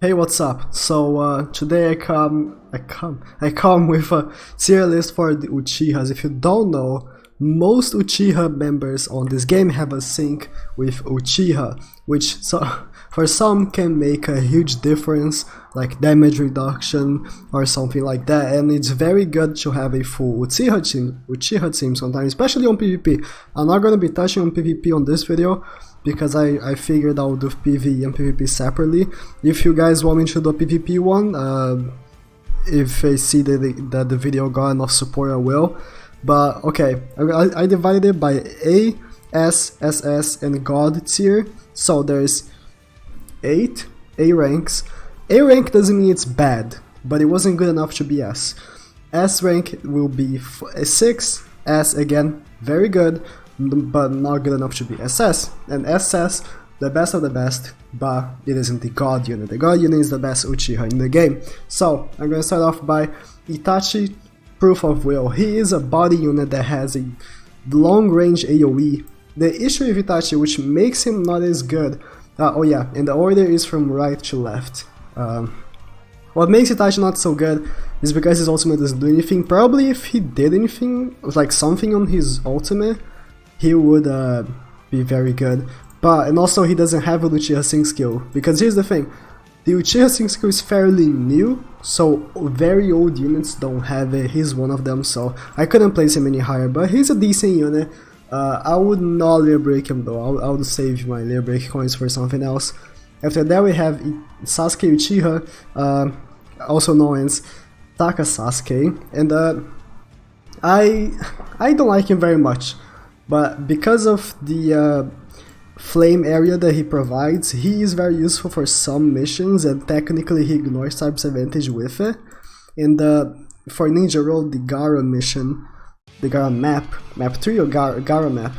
Hey, what's up? So today I come with a tier list for the Uchihas. If you don't know, most Uchiha members on this game have a sync with Uchiha, which for some can make a huge difference, like damage reduction or something like that. And it's very good to have a full Uchiha team sometimes, especially on PvP. I'm not gonna be touching on PvP on this video, because I figured I'll do PvE and PvP separately. If you guys want me to do a PvP one, if I see that the video got enough support, I will. But okay, I divided it by A, S, SS, and God tier. So there's 8 A ranks. A rank doesn't mean it's bad, but it wasn't good enough to be S. S rank will be 6, S again, very good, but not good enough to be SS. And SS, the best of the best, but it isn't the God unit. The God unit is the best Uchiha in the game. So I'm gonna start off by Itachi, Proof of Will. He is a body unit that has a long range AoE. The issue with Itachi, which makes him not as good, oh yeah, and the order is from right to left. What makes Itachi not so good is because his ultimate doesn't do anything. Probably if he did anything, like something on his ultimate, he would be very good. And also he doesn't have an Uchiha sync skill, because here's the thing, the Uchiha sync skill is fairly new, so very old units don't have it. He's one of them, so I couldn't place him any higher, but he's a decent unit. I would not layer break him though. I would save my layer break coins for something else. After that we have Sasuke Uchiha, also known as Taka Sasuke, and I don't like him very much. But because of the flame area that he provides, he is very useful for some missions, and technically he ignores type's advantage with it. And for Ninja Roll, the Gara mission, the Gara map 3 or Gara map,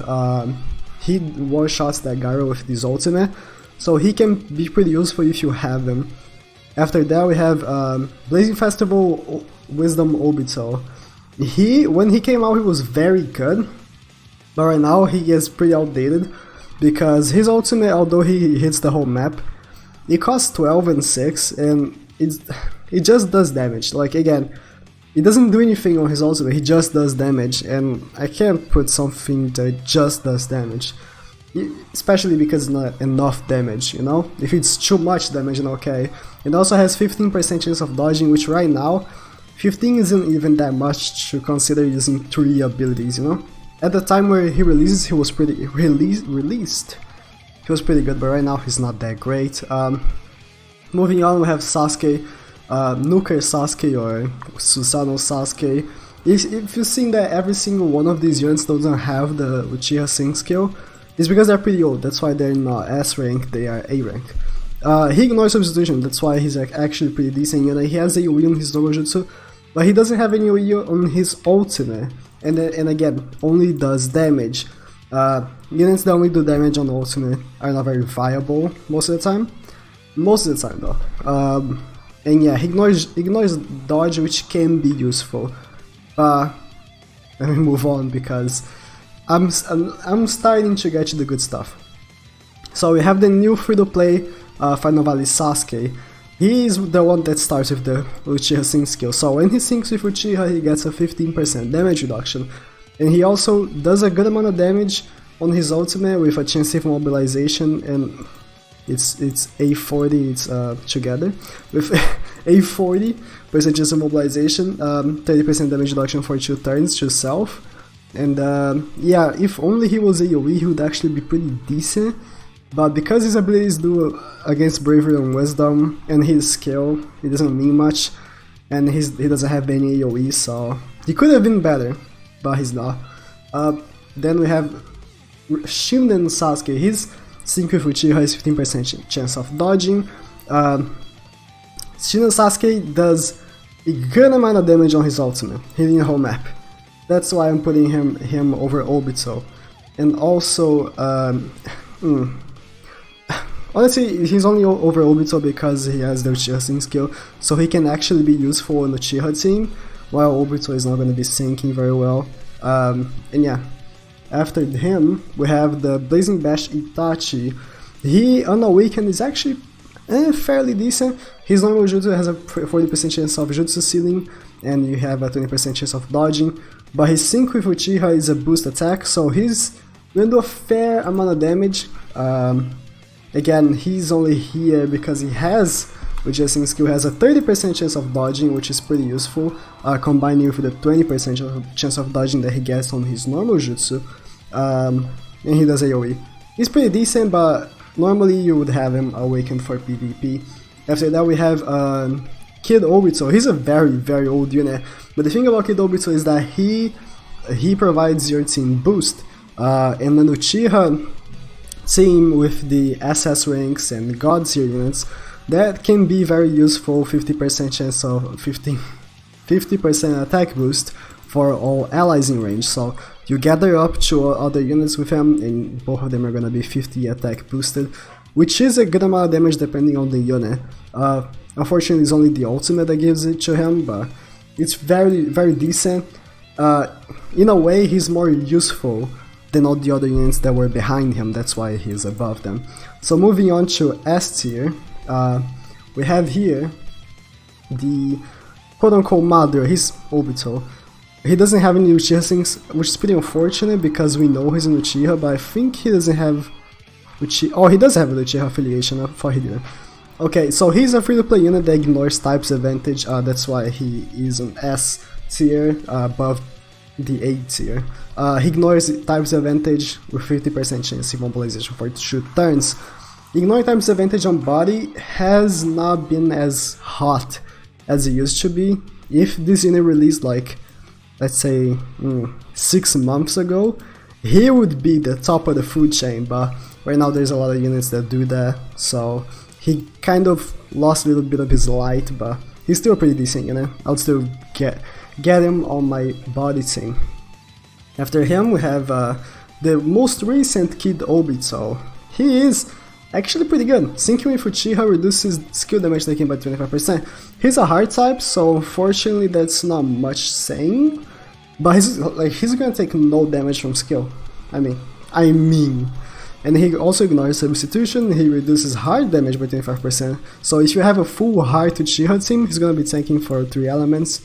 he one-shots that Gara with his ultimate, so he can be pretty useful if you have him. After that we have Blazing Festival Wisdom Obito. When he came out, he was very good. But right now he is pretty outdated, because his ultimate, although he hits the whole map, it costs 12 and 6, and it just does damage. Like, again, it doesn't do anything on his ultimate, he just does damage, and I can't put something that just does damage, especially because it's not enough damage, you know? If it's too much damage, then okay. It also has 15% chance of dodging, which right now 15 isn't even that much to consider using 3 abilities, you know? At the time where he releases, he was pretty released. He was pretty good, but right now he's not that great. Moving on, we have Sasuke, Nuker Sasuke or Susanoo Sasuke. If you've seen that every single one of these units doesn't have the Uchiha sync skill, it's because they're pretty old. That's why they're not S rank, they are A rank. He ignores substitution, that's why he's actually pretty decent unit. He has AoE on his Dojutsu, but he doesn't have any AoE on his ultimate. And again, only does damage. Units that only do damage on the ultimate are not very viable most of the time. Most of the time though. And yeah, he ignores dodge, which can be useful. Let me move on, because I'm starting to get to the good stuff. So we have the new free-to-play Final Valley Sasuke. He is the one that starts with the Uchiha sync skill, so when he syncs with Uchiha he gets a 15% damage reduction, and he also does a good amount of damage on his ultimate with a chance of mobilization, and it's A40, it's together, with A40% chance of mobilization, 30% damage reduction for 2 turns to self, and yeah, if only he was AoE he would actually be pretty decent. But because his abilities do against Bravery and Wisdom, and his skill, it doesn't mean much, and he doesn't have any AoE, so he could have been better, but he's not. Then we have Shinden Sasuke. His sync with Uchiha is 15% chance of dodging. Shinden Sasuke does a good amount of damage on his ultimate, hitting the whole map. That's why I'm putting him over Obito. And also, honestly, he's only over Obito because he has the Uchiha sync skill, so he can actually be useful in the Uchiha team, while Obito is not going to be syncing very well. And yeah, after him, we have the Blazing Bash Itachi. He, on Awakened, is actually fairly decent. His normal jutsu has a 40% chance of jutsu sealing, and you have a 20% chance of dodging. But his sync with Uchiha is a boost attack, so he's gonna do a fair amount of damage. Again, he's only here because he has Uchiha sync skill has a 30% chance of dodging, which is pretty useful, combining with the 20% chance of dodging that he gets on his normal jutsu, and he does AoE. He's pretty decent, but normally you would have him awakened for PvP. After that we have Kid Obito. He's a very old unit, but the thing about Kid Obito is that he provides your team boost, and an Uchiha team with the SS ranks and God tier units, that can be very useful. 50% chance of 50% attack boost for all allies in range. So you gather up to other units with him, and both of them are gonna be 50 attack boosted, which is a good amount of damage depending on the unit. Unfortunately, it's only the ultimate that gives it to him, but it's very decent. In a way, he's more useful than all the other units that were behind him. That's why he's above them. So moving on to S tier, we have here the quote-unquote Mada. He's Obito. He doesn't have any Uchiha things, which is pretty unfortunate because we know he's an Uchiha, but I think he doesn't have Uchiha. Oh, he does have an Uchiha affiliation. I thought he did. Okay, so he's a free-to-play unit that ignores types advantage. That's why he is an S tier above the A tier. He ignores types advantage with 50% chance of immobilization for 2 turns. Ignoring types advantage on body has not been as hot as it used to be. If this unit released like, let's say, 6 months ago, he would be the top of the food chain, but right now there's a lot of units that do that, so he kind of lost a little bit of his light, but he's still pretty decent, you know. I'll still get him on my body team. After him we have the most recent Kid Obito. He is actually pretty good. Syncing with Uchiha reduces skill damage taken by 25%. He's a hard type, so unfortunately that's not much saying, but he's gonna take no damage from skill. I mean. And he also ignores substitution. He reduces hard damage by 25%. So if you have a full hard Uchiha team, he's gonna be tanking for 3 elements.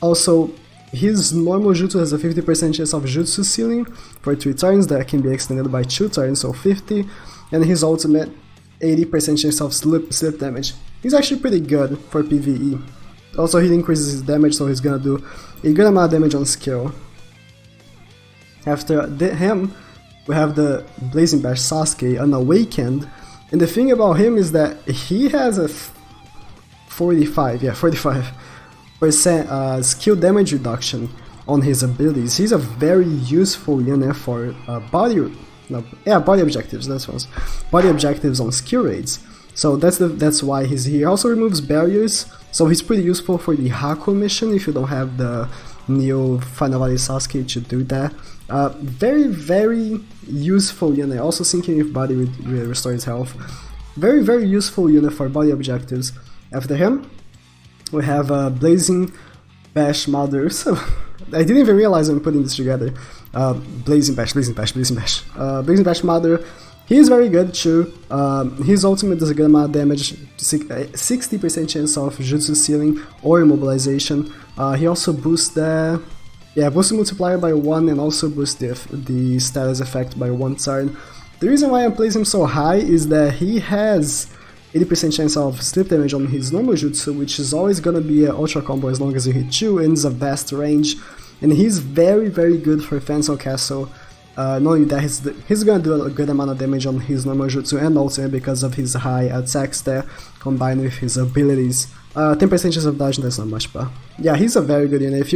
Also, his normal jutsu has a 50% chance of jutsu sealing for 3 turns that can be extended by 2 turns, so 50. And his ultimate, 80% chance of slip damage. He's actually pretty good for PvE. Also, he increases his damage, so he's gonna do a good amount of damage on skill. After him, we have the Blazing Bash Sasuke, Unawakened, and the thing about him is that he has a 45% skill damage reduction on his abilities. He's a very useful unit for body objectives. That's what body objectives on skill raids. So that's why he's here. Also removes barriers, so he's pretty useful for the Haku mission if you don't have the Neo Final Valley Sasuke to do that. Very useful unit. Also syncing with body restores health. Very useful unit for body objectives. After him, we have Blazing Bash Mother. So I didn't even realize I'm putting this together. Blazing Bash Mother. He is very good too. His ultimate does a good amount of damage, 60% chance of jutsu sealing or immobilization. He also boosts the boosts the multiplier by 1 and also boosts the status effect by 1 turn. The reason why I place him so high is that he has 80% chance of slip damage on his normal jutsu, which is always gonna be an ultra combo as long as you hit 2, and it's a vast range. And he's very good for Fansel Castle. Not only that, he's gonna do a good amount of damage on his normal jutsu and ultimate because of his high attack stat combined with his abilities. 10% chance of dodging, that's not much, but yeah, he's a very good unit.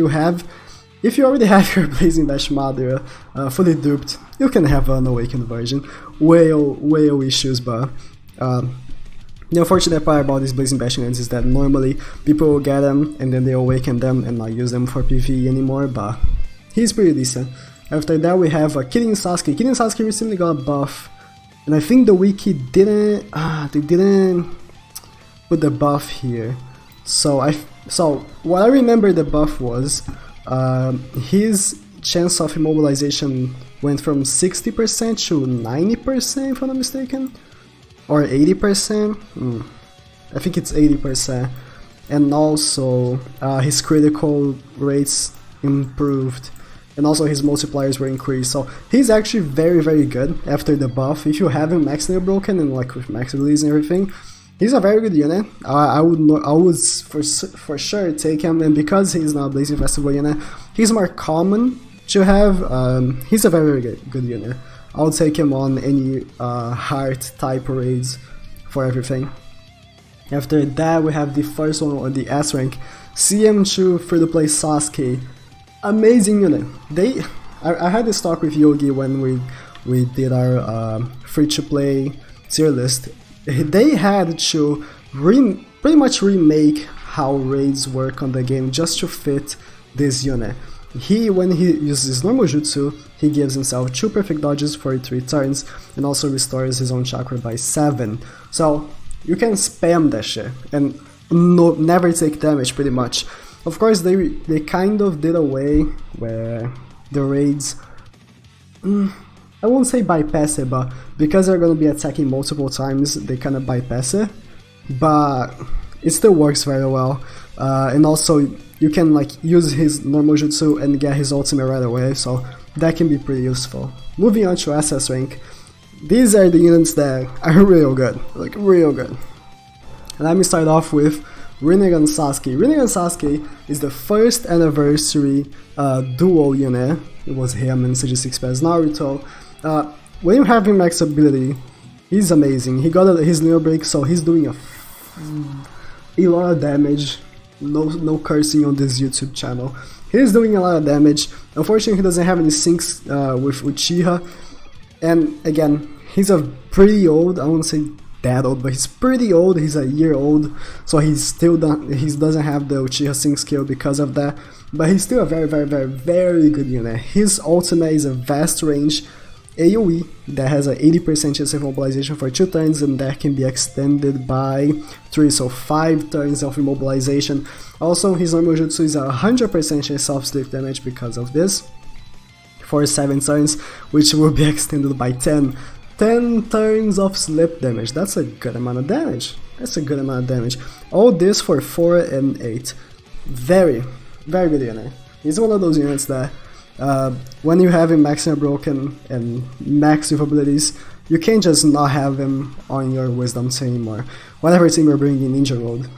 If you already have your Blazing Bash Mother fully duped, you can have an awakened version. Whale issues, but the unfortunate part about these Blazing Bash units is that normally people will get them and then they awaken them and not use them for PvE anymore, but he's pretty decent. After that we have Kylian Sasuke. Kylian Sasuke recently got a buff, and I think the wiki didn't put the buff here. So what I remember the buff was his chance of immobilization went from 60% to 90%, if I'm not mistaken. or 80%. I think it's 80%. And also his critical rates improved, and also his multipliers were increased. So he's actually very good after the buff. If you have him maximally broken and like with max release and everything, he's a very good unit. I would for sure take him, and because he's not a Blazing Festival unit, he's more common to have. He's a very good unit. I'll take him on any heart type raids for everything. After that, we have the first one on the S rank, CM2 free-to-play Sasuke. Amazing unit. I had this talk with Yogi when we did our free-to-play tier list. They had to pretty much remake how raids work on the game just to fit this unit. When he uses normal jutsu, he gives himself 2 perfect dodges for 3 turns and also restores his own chakra by 7. So you can spam that shit and never take damage pretty much. Of course, they kind of did away where the raids, I won't say bypass it, but because they're gonna be attacking multiple times, they kind of bypass it. But it still works very well, and also you can like use his normal jutsu and get his ultimate right away, so that can be pretty useful. Moving on to SS rank, these are the units that are real good, like real good. And let me start off with Rinnegan Sasuke. Rinnegan Sasuke is the first anniversary duo unit. It was him and CG6 Pass Naruto. When you have him max ability, he's amazing. He got his Neo Break, so he's doing a lot of damage. No cursing on this YouTube channel. He's doing a lot of damage. Unfortunately, he doesn't have any syncs with UCHIHA. And again, he's a pretty old, I won't say that old, but he's pretty old. He's a year old, so he doesn't have the UCHIHA sync skill because of that. But he's still a very good unit. His ultimate is a vast range AoE that has an 80% chance of immobilization for 2 turns, and that can be extended by 3, so 5 turns of immobilization. Also, his normal jutsu is a 100% chance of sleep damage because of this, for 7 turns, which will be extended by 10. 10 turns of sleep damage, that's a good amount of damage. All this for 4 and 8. Very good unit. He's one of those units that when you have him maximum broken and max with abilities, you can't just not have him on your wisdom anymore. Whatever team you're bringing in Ninja Road.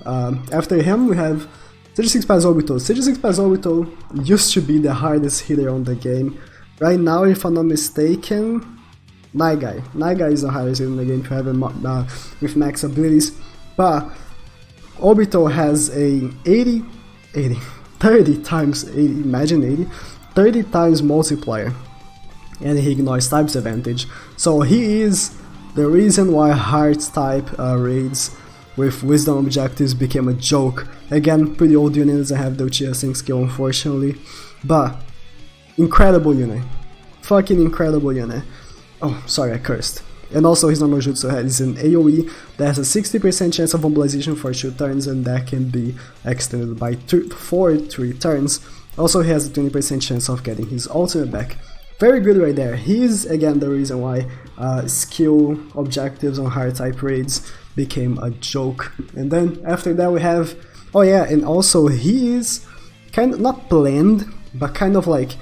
After him, we have CG6 Pass Obito. CG6 Pass Obito used to be the hardest hitter on the game. Right now, if I'm not mistaken, Nagai is the hardest hitter in the game to have him with max abilities. But Obito has a 30 times 80, imagine 80, 30 times multiplier, and he ignores types advantage. So he is the reason why heart type raids with wisdom objectives became a joke. Again, pretty old unit doesn't have the Uchiha sync skill, unfortunately, but incredible unit, fucking incredible unit. Oh, sorry, I cursed. And also his normal jutsu is an AoE that has a 60% chance of mobilization for 2 turns, and that can be extended by 3 turns. Also, he has a 20% chance of getting his ultimate back. Very good right there. He's again the reason why skill objectives on hard type raids became a joke. And then after that we have, oh yeah, and also he is kind of not planned, but kind of like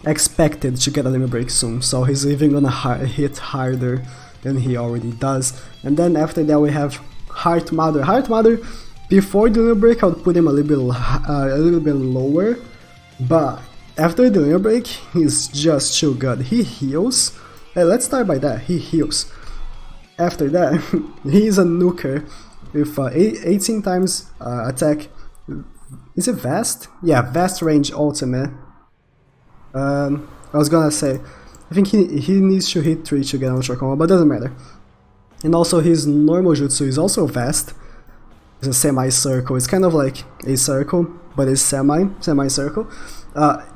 expected to get a limit break soon, so he's even gonna hit harder than he already does. And then after that we have Heart Mother. Heart Mother, before the limit break I would put him a little bit lower, but after the limit break he's just too good. He heals. Let's start by that. He heals. After that he's a nuker with 18 times attack. Is it vast? Yeah, vast range ultimate. I was gonna say, I think he needs to hit 3 to get an ultra combo, but doesn't matter. And also his normal jutsu is also vast. It's a semi-circle. It's kind of like a circle, but it's semi-circle.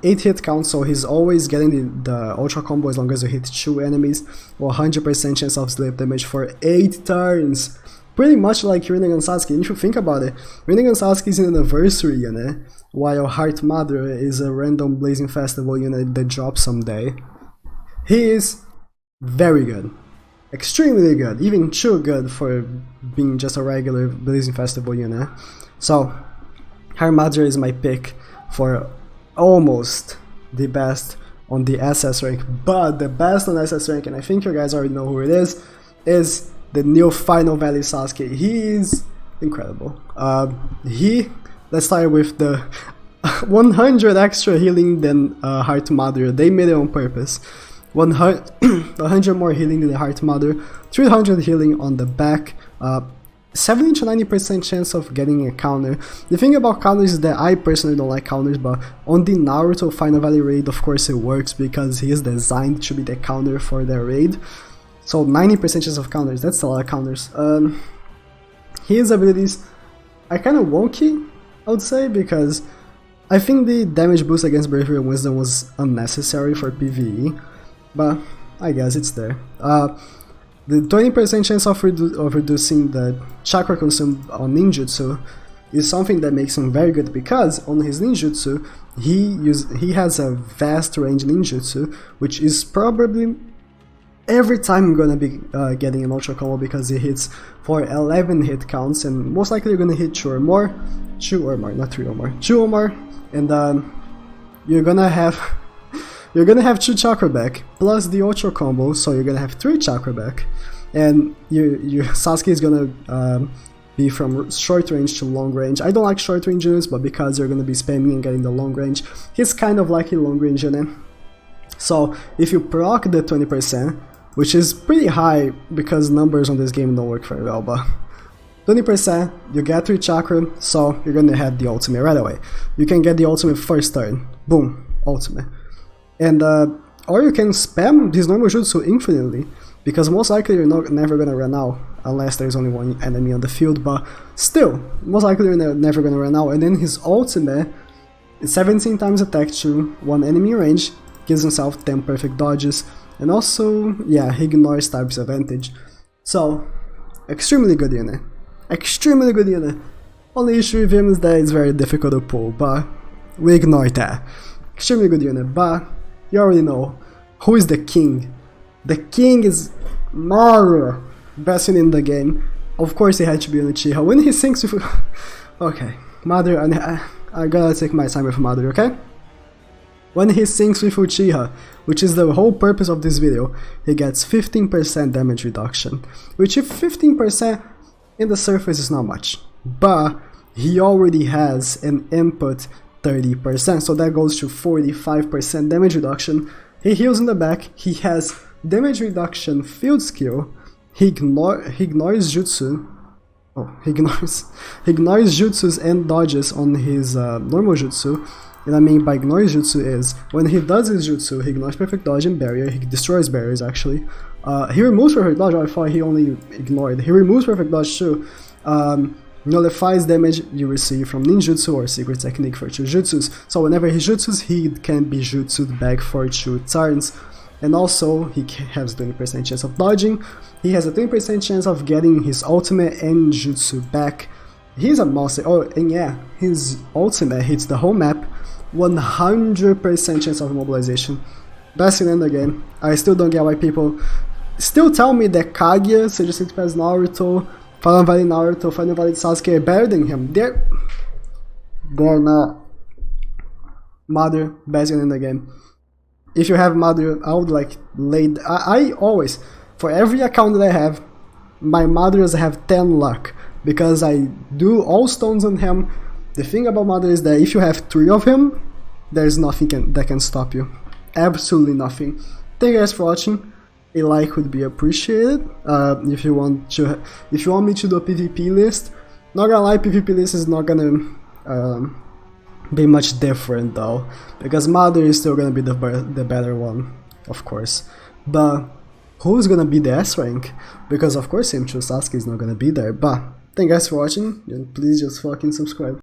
8 hit count, so he's always getting the ultra combo as long as you hit 2 enemies. 100% chance of sleep damage for 8 turns. Pretty much like Rinnegan Sasuke. And if you think about it, Rinnegan Sasuke is an anniversary unit, while Heart Mother is a random Blazing Festival unit that drops someday. He is very good. extremely good, even too good for being just a regular Blazing Festival unit. So her Madara is my pick for almost the best on the SS rank, but the best on SS rank, and I think you guys already know who it is the new Final Valley Sasuke. He is incredible. Let's start with the 100 extra healing than Heart Madara. They made it on purpose. 100 more healing than the Heart Madara, 300 healing on the back, 70 to 90% chance of getting a counter. The thing about counters is that I personally don't like counters, but on the Naruto Final Valley raid, of course it works because he is designed to be the counter for their raid. So 90% chance of counters, that's a lot of counters. His abilities are kind of wonky, I would say, because I think the damage boost against Bravery and Wisdom was unnecessary for PvE, but I guess it's there. The 20% chance of reducing the chakra consumed on ninjutsu is something that makes him very good, because on his ninjutsu he has a vast range ninjutsu, which is probably every time I'm gonna be getting an ultra combo, because it hits for 11 hit counts, and most likely you're gonna hit 2 or more, not 3 or more, 2 or more, and you're gonna have 2 chakra back plus the ultra combo, so you're gonna have 3 chakra back, and your Sasuke is gonna be from short range to long range. I don't like short range units, but because you're gonna be spamming and getting the long range, he's kind of like a long range unit. So if you proc the 20%, which is pretty high because numbers on this game don't work very well, but 20%, you get 3 chakra, so you're gonna have the ultimate right away. You can get the ultimate first turn, boom, ultimate. And or you can spam this normal jutsu infinitely, because most likely you're never gonna run out unless there's only one enemy on the field, but still, most likely you're never gonna run out. And then his ultimate is 17 times attack to one enemy range, gives himself 10 perfect dodges, and also, yeah, he ignores type disadvantage. So, extremely good unit. Extremely good unit. Only issue with him is that it's very difficult to pull, but we ignore that. Extremely good unit, but you already know who is the king. The king is Mada, best unit in the game. Of course, he had to be on UCHIHA. When he syncs with, okay, Mada, I gotta take my time with Mada, okay? When he syncs with UCHIHA, which is the whole purpose of this video, he gets 15% damage reduction, which if 15% in the surface is not much, but he already has an input 30%, so that goes to 45% damage reduction. He heals in the back, he has damage reduction field skill, he ignores jutsu. Oh, he ignores jutsus and dodges on his normal jutsu. And I mean by ignores jutsu is, when he does his jutsu, he ignores perfect dodge and barrier, he destroys barriers actually. He removes perfect dodge, I thought he only ignored. He removes perfect dodge too. Nullifies damage you receive from ninjutsu or secret technique for 2 jutsus. So whenever he jutsus, he can be jutsued back for 2 turns. And also, he has 20% chance of dodging. He has a 20% chance of getting his ultimate and jutsu back. He's a monster. Oh, and yeah, his ultimate hits the whole map. 100% chance of mobilization. Best in the game. I still don't get why people still tell me that Kaguya, Sage Pass Naruto, Final Valley Naruto, Final Valley Sasuke are better than him. They're not. Mother, best in the game. If you have Mother, I would like I always, for every account that I have, my Mothers have 10 luck, because I do all stones on him. The thing about Mother is that if you have 3 of him, there's nothing that can stop you. Absolutely nothing. Thank you guys for watching. A like would be appreciated. If you want me to do a PvP list, not gonna lie, PvP list is not gonna be much different though, because Mother is still gonna be the better one, of course. But who's gonna be the S rank? Because of course Same True Sasuke is not gonna be there. But thank you guys for watching, and please just fucking subscribe.